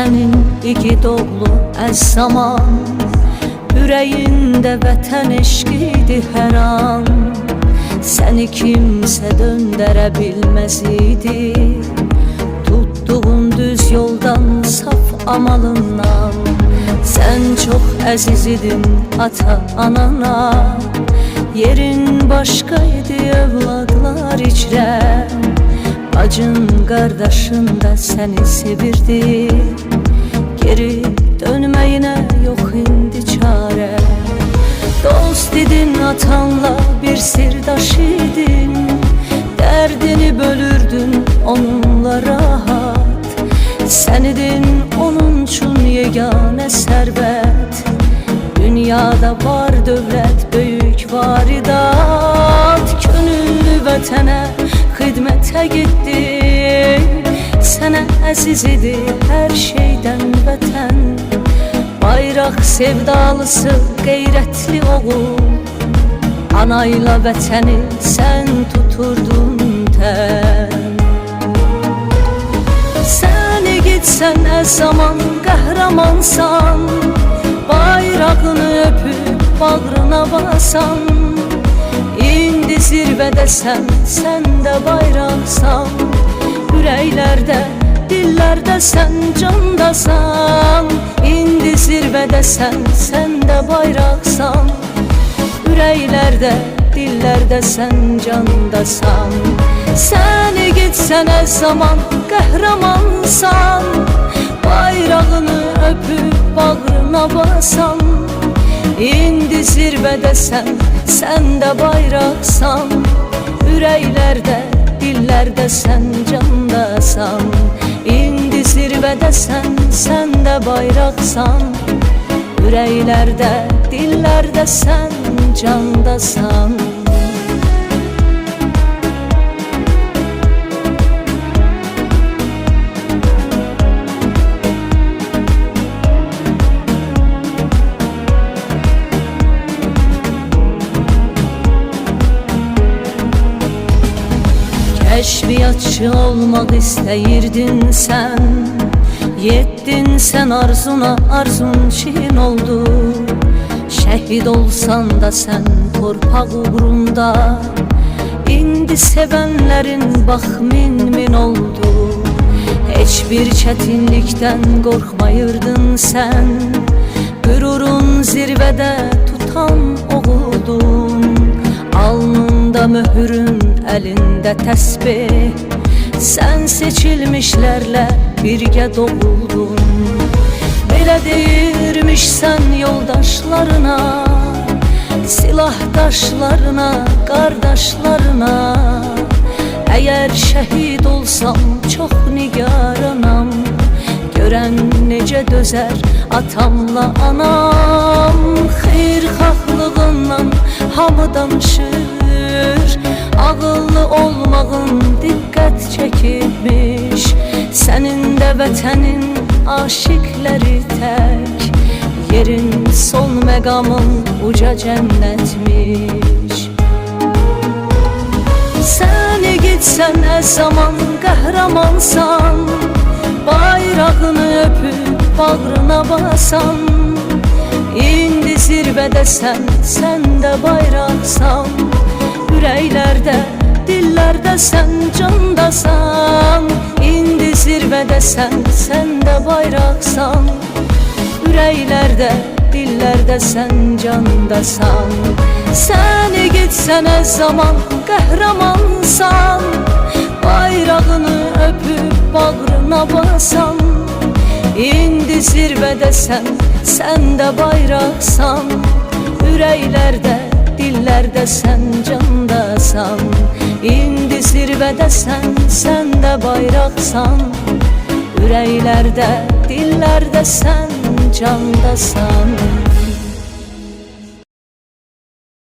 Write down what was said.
vətənin igid oğlu Əz-Zaman, ürəyində vətən eşqidir hər an. Səni kimsə döndərə bilməz idi, tutduğun düz yoldan, saf amalından. Sən çox əziz idin ata-anana, yerin başqa idi övladlar içrə. Bacın, qardaşın da səni sevirdi, geri dönməyinə yox indi çarə. Dost idin, atanla bir sirdaş idin, dərdini bölürdün onunla rahat. Sən idin onun üçün yeganə sərvət, dünyada var dövlət, böyük varidat. Könüllü vətənə xidmətə getdi, sənə əziz idi hər şeydən vətən. Bayraq sevdalısı, qeyrətli oğul, anayla vətəni sən tuturdun tən. Sən igidsən, Əz-Zaman, qəhrəmansan, bayrağını öpüb bağrına basan. İndi zirvədəsən, sən də bayraqsan, ürəklərdə, dillərdə sən candasan. İndi zirvədəsən, sən də bayraqsan, ürəklərdə, dillərdə sən candasan. Sən igidsən, Əz-Zaman, qəhrəmansan, bayrağını öpüb bağrına basan. İndi zirvədəsən, sən də bayraqsan, ürəklərdə, dillərdə sən candasan. İndi zirvədəsən, sən də bayraqsan, ürəklərdə, dillərdə sən candasan. Kəşfiyyatçı olmaq istəyirdin sən, yetdin sən arzuna, arzun çin oldu. Şəhid olsan da sən torpaq uğrunda, indi sevənlərin bax min oldu. Heç bir çətinlikdən qorxmayırdın sən, qürurun zirvədə tutan oğuldun. Alnında möhürün, əlində təsbih, sən seçilmişlərlə birgə doğuldun. Belə deyirmişsən yoldaşlarına, silahdaşlarına, qardaşlarına. Əgər şəhid olsam çox nigaranam, görən necə dözər atamla anam. Xeyirxahlığından hamı danışır, ağıllı olmağın diqqət çəkibmiş. Sənin də vətənin aşiqləri tək, yerin son məqamın uca cənnətmiş. Sən igidsən, Əz-Zaman, qəhrəmansan, bayrağını öpüb bağrına basan. İndi zirvədəsən, sən də bayraqsan, ürəklərdə, dillərdə sən candasan. İndi zirvədəsən, sən də bayraqsan, ürəklərdə, dillərdə sən candasan. Sən igidsən, Əz-Zaman, qəhrəmansan, bayrağını öpüb bağrına basan. İndi zirvədəsən, sən də bayraqsan, ürəklərdə, dillərdə sən candasan. İndi zirvədəsən, sən də bayraqsan, ürəklərdə, dillərdə sən candasan.